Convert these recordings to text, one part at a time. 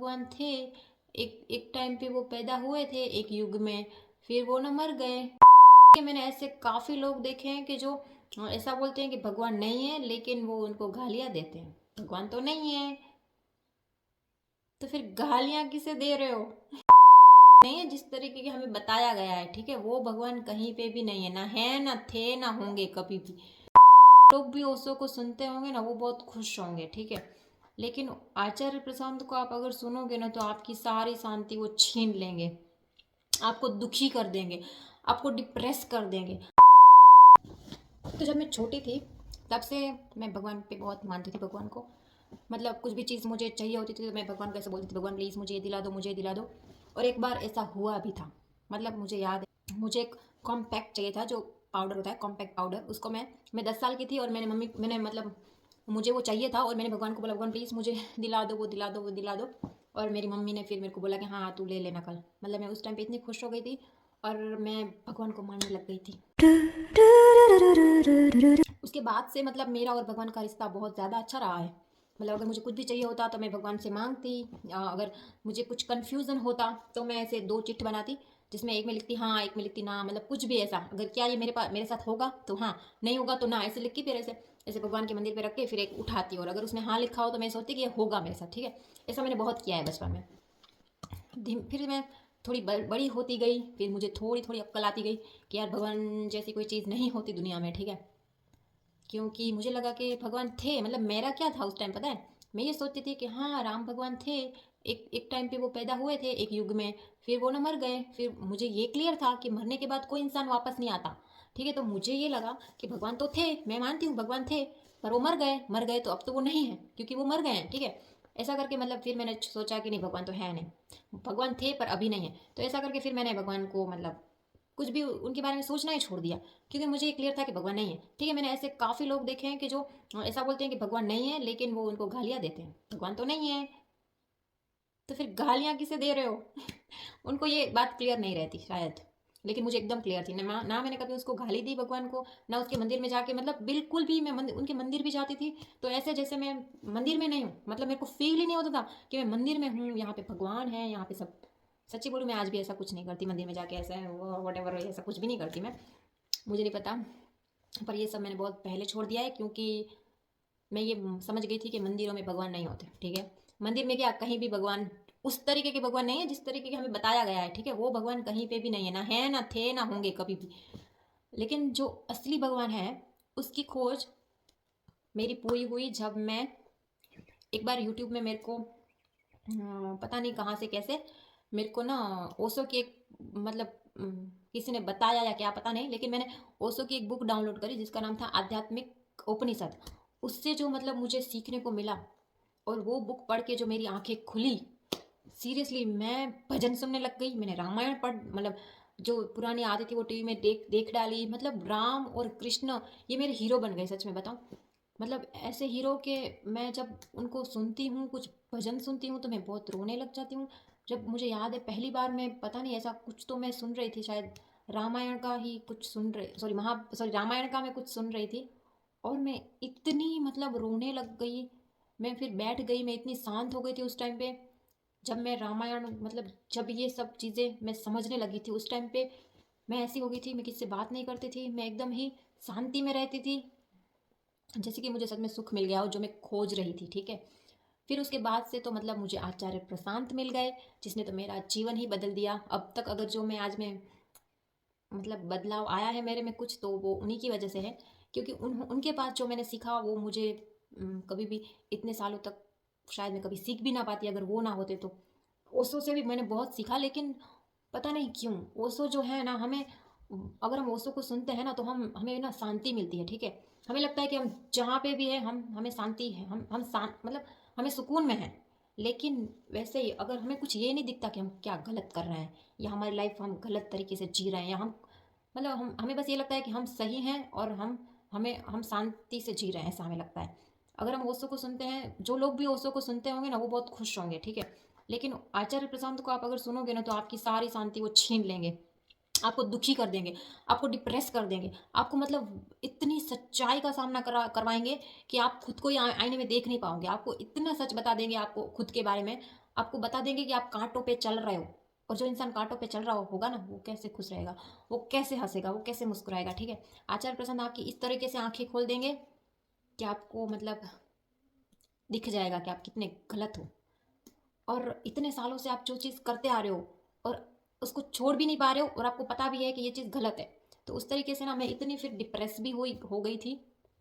भगवान थे, एक एक टाइम पे वो पैदा हुए थे एक युग में, फिर वो ना मर गए। मैंने ऐसे काफ़ी लोग देखे हैं कि जो ऐसा बोलते हैं कि भगवान नहीं है, लेकिन वो उनको गालियाँ देते हैं, भगवान तो नहीं है, तो फिर गालियाँ किसे दे रहे हो? नहीं है जिस तरीके की हमें बताया गया है, ठीक है, वो भगवान कहीं पे भी नहीं है, ना है ना थे ना होंगे कभी भी। लोग भी ओशो को सुनते होंगे ना, वो बहुत खुश होंगे, ठीक है, लेकिन आचार्य प्रशांत को आप अगर सुनोगे ना तो आपकी सारी शांति वो छीन लेंगे, आपको दुखी कर देंगे, आपको डिप्रेस कर देंगे। तो जब मैं छोटी थी तब से मैं भगवान पे बहुत मानती थी, भगवान को, मतलब कुछ भी चीज़ मुझे चाहिए होती थी तो मैं भगवान को ऐसे बोलती थी, भगवान प्लीज़ मुझे ये दिला दो, मुझे ये दिला दो। और एक बार ऐसा हुआ भी था, मतलब मुझे याद है, मुझे एक कॉम्पैक्ट चाहिए था, जो पाउडर होता है कॉम्पैक्ट पाउडर, उसको मैं 10 साल की थी और मैंने मतलब मुझे वो चाहिए था और मैंने भगवान को बोला, भगवान प्लीज़ मुझे दिला दो, वो दिला दो, वो दिला दो। और मेरी मम्मी ने फिर मेरे को बोला कि हाँ हाँ तू ले लेना कल। मतलब मैं उस टाइम पे इतनी खुश हो गई थी और मैं भगवान को मानने लग गई थी। उसके बाद से मतलब मेरा और भगवान का रिश्ता बहुत ज़्यादा अच्छा रहा है। मतलब अगर मुझे कुछ भी चाहिए होता तो मैं भगवान से मांगती, अगर मुझे कुछ कन्फ्यूज़न होता तो मैं ऐसे 2 चिट्ठी बनाती, जिसमें एक में लिखती हाँ, एक में लिखती ना, मतलब कुछ भी ऐसा, अगर क्या ये मेरे साथ होगा तो हाँ, नहीं होगा तो ना, ऐसे लिख के फिर ऐसे ऐसे भगवान के मंदिर पे रख के फिर एक उठाती, और अगर उसमें हाँ लिखा हो तो मैं सोचती कि ये होगा मेरे साथ, ठीक है। ऐसा मैंने बहुत किया है बचपन में। फिर मैं थोड़ी बड़ी होती गई, फिर मुझे थोड़ी थोड़ी अक्ल आती गई कि यार भगवान जैसी कोई चीज़ नहीं होती दुनिया में, ठीक है। क्योंकि मुझे लगा कि भगवान थे, मतलब मेरा क्या था उस टाइम पता है, मैं ये सोचती थी कि हाँ राम भगवान थे, एक एक टाइम पे वो पैदा हुए थे एक युग में, फिर वो ना मर गए। फिर मुझे ये क्लियर था कि मरने के बाद कोई इंसान वापस नहीं आता, ठीक है। तो मुझे ये लगा कि भगवान तो थे, मैं मानती हूँ भगवान थे, पर वो मर गए तो अब तो वो नहीं है क्योंकि वो मर गए हैं, ठीक है। ऐसा करके मतलब फिर मैंने सोचा कि नहीं भगवान तो है नहीं, भगवान थे पर अभी नहीं है। तो ऐसा करके फिर मैंने भगवान को मतलब कुछ भी उनके बारे में सोचना ही छोड़ दिया, क्योंकि मुझे ये क्लियर था कि भगवान नहीं है, ठीक है। मैंने ऐसे काफ़ी लोग देखे हैं कि जो ऐसा बोलते हैं कि भगवान नहीं है, लेकिन वो उनको गालियाँ देते हैं, भगवान तो नहीं है, तो फिर गालियाँ किसे दे रहे हो? उनको ये बात क्लियर नहीं रहती शायद, लेकिन मुझे एकदम क्लियर थी ना मैंने कभी उसको गाली दी भगवान को, ना उसके मंदिर में जाके, मतलब बिल्कुल भी मैं उनके मंदिर भी जाती थी तो ऐसे जैसे मैं मंदिर में नहीं हूँ, मतलब मेरे को फील ही नहीं होता था कि मैं मंदिर में हूँ, यहाँ पे भगवान है, यहाँ पे सब। सच्ची बोलूँ मैं आज भी ऐसा कुछ नहीं करती, मंदिर में जाके ऐसा वट एवर ऐसा कुछ भी नहीं करती मैं, मुझे नहीं पता। पर ये सब मैंने बहुत पहले छोड़ दिया है, क्योंकि मैं ये समझ गई थी कि मंदिरों में भगवान नहीं होते, ठीक है। मंदिर में क्या, कहीं भी भगवान उस तरीके के भगवान नहीं है जिस तरीके के हमें बताया गया है, ठीक है, वो भगवान कहीं पे भी नहीं है, ना है ना थे ना होंगे कभी भी। लेकिन जो असली भगवान है उसकी खोज मेरी पूरी हुई जब मैं एक बार यूट्यूब में मेरे को पता नहीं कहाँ से कैसे मेरे को ना ओशो की एक मतलब किसी ने बताया या क्या पता नहीं, लेकिन मैंने ओशो की एक बुक डाउनलोड करी जिसका नाम था आध्यात्मिक उपनिषद। उससे जो मतलब मुझे सीखने को मिला और वो बुक पढ़ के जो मेरी आंखें खुली, सीरियसली मैं भजन सुनने लग गई, मैंने रामायण पढ़ मतलब जो पुरानी आती थी वो टीवी में देख देख डाली। मतलब राम और कृष्ण ये मेरे हीरो बन गए, सच में बताऊं। मतलब ऐसे हीरो के मैं जब उनको सुनती हूँ, कुछ भजन सुनती हूँ तो मैं बहुत रोने लग जाती हूँ। जब मुझे याद है पहली बार मैं पता नहीं ऐसा कुछ तो मैं सुन रही थी, शायद रामायण का ही कुछ सुन रही, सॉरी रामायण का मैं कुछ सुन रही थी और मैं इतनी मतलब रोने लग गई। मैं फिर बैठ गई, मैं इतनी शांत हो गई थी उस टाइम पे जब मैं रामायण मतलब जब ये सब चीज़ें मैं समझने लगी थी। उस टाइम पे मैं ऐसी हो गई थी, मैं किसी से बात नहीं करती थी, मैं एकदम ही शांति में रहती थी, जैसे कि मुझे सच में सुख मिल गया हो जो मैं खोज रही थी, ठीक है। फिर उसके बाद से तो मतलब मुझे आचार्य प्रशांत मिल गए, जिसने तो मेरा जीवन ही बदल दिया। अब तक अगर जो मैं आज में मतलब बदलाव आया है मेरे में कुछ, तो वो उन्हीं की वजह से है, क्योंकि उनके पास जो मैंने सीखा वो मुझे कभी भी इतने सालों तक शायद मैं कभी सीख भी ना पाती अगर वो ना होते तो। ओशो से भी मैंने बहुत सीखा, लेकिन पता नहीं क्यों ओशो जो है ना, हमें अगर हम ओशो को सुनते हैं ना तो हमें ना शांति मिलती है, ठीक है। हमें लगता है कि हम जहाँ पे भी है हमें शांति है, हम शांत मतलब हमें सुकून में है। लेकिन वैसे ही अगर हमें कुछ ये नहीं दिखता कि हम क्या गलत कर रहे हैं या हमारी लाइफ हम गलत तरीके से जी रहे हैं, या हम मतलब हमें बस ये लगता है कि हम सही हैं और हम शांति से जी रहे हैं, ऐसा हमें लगता है। अगर हम ओशो को सुनते हैं, जो लोग भी ओशो को सुनते होंगे ना वो बहुत खुश होंगे, ठीक है। लेकिन आचार्य प्रशांत को आप अगर सुनोगे ना तो आपकी सारी शांति वो छीन लेंगे, आपको दुखी कर देंगे, आपको डिप्रेस कर देंगे, आपको मतलब इतनी सच्चाई का सामना करवाएंगे कि आप खुद को ही आईने में देख नहीं पाओगे। आपको इतना सच बता देंगे आपको खुद के बारे में, आपको बता देंगे कि आप कांटों पे चल रहे हो। और जो इंसान कांटों पे चल रहा होगा ना, वो कैसे खुश रहेगा, वो कैसे हंसेगा, वो कैसे मुस्कुराएगा। ठीक है, आचार्य प्रसन्न आपकी इस तरीके से आंखें खोल देंगे कि आपको मतलब दिख जाएगा कि आप कितने गलत हो, और इतने सालों से आप जो चीज़ करते आ रहे हो और उसको छोड़ भी नहीं पा रहे हो, और आपको पता भी है कि ये चीज़ गलत है। तो उस तरीके से ना मैं इतनी फिर डिप्रेस भी हो गई थी।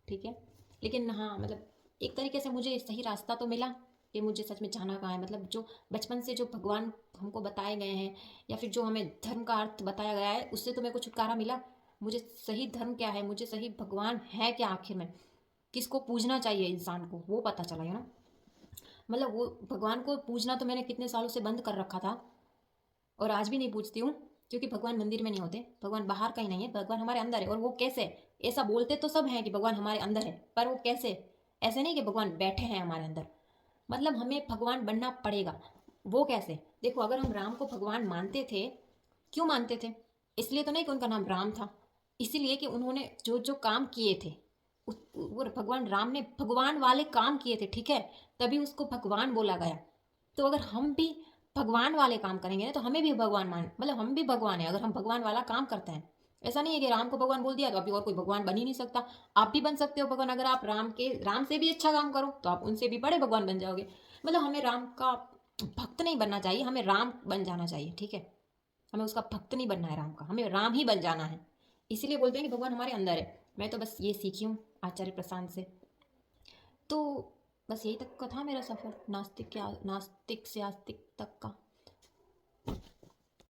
ठीक है, लेकिन हाँ मतलब एक तरीके से मुझे सही रास्ता तो मिला कि मुझे सच में जाना कहाँ है। मतलब जो बचपन से जो भगवान हमको बताए गए हैं, या फिर जो हमें धर्म का अर्थ बताया गया है, उससे तो मेरे को छुटकारा मिला। मुझे सही धर्म क्या है, मुझे सही भगवान है क्या आखिर में, किसको पूजना चाहिए इंसान को, वो पता चला है ना। मतलब वो भगवान को पूजना तो मैंने कितने सालों से बंद कर रखा था, और आज भी नहीं पूछती हूँ, क्योंकि भगवान मंदिर में नहीं होते, भगवान बाहर कहीं नहीं है, भगवान हमारे अंदर है। और वो कैसे, ऐसा बोलते तो सब हैं कि भगवान हमारे अंदर है, पर वो कैसे, ऐसे नहीं कि भगवान बैठे हैं हमारे अंदर। मतलब हमें भगवान बनना पड़ेगा। वो कैसे, देखो अगर हम राम को भगवान मानते थे, क्यों मानते थे, इसलिए तो नहीं कि उनका नाम राम था, इसीलिए कि उन्होंने जो जो काम किए थे, वो भगवान राम ने भगवान वाले काम किए थे। ठीक है, तभी उसको भगवान बोला गया। तो अगर हम भी भगवान वाले काम करेंगे ना, तो हमें भी भगवान मान, मतलब हम भी भगवान है अगर हम भगवान वाला काम करते हैं। ऐसा नहीं है कि राम को भगवान बोल दिया तो अभी और कोई भगवान बन ही नहीं सकता। आप भी बन सकते हो भगवान, अगर आप राम से भी अच्छा काम करो तो आप उनसे भी बड़े भगवान बन जाओगे। मतलब हमें राम का भक्त नहीं बनना चाहिए, हमें राम बन जाना चाहिए। ठीक है, हमें उसका भक्त नहीं बनना है राम का, हमें राम ही बन जाना है। इसीलिए बोलते हैं कि भगवान हमारे अंदर है। मैं तो बस ये सीखी हूँ आचार्य प्रशांत से। तो बस यही तक का था मेरा सफ़र, नास्तिक से आस्तिक तक का।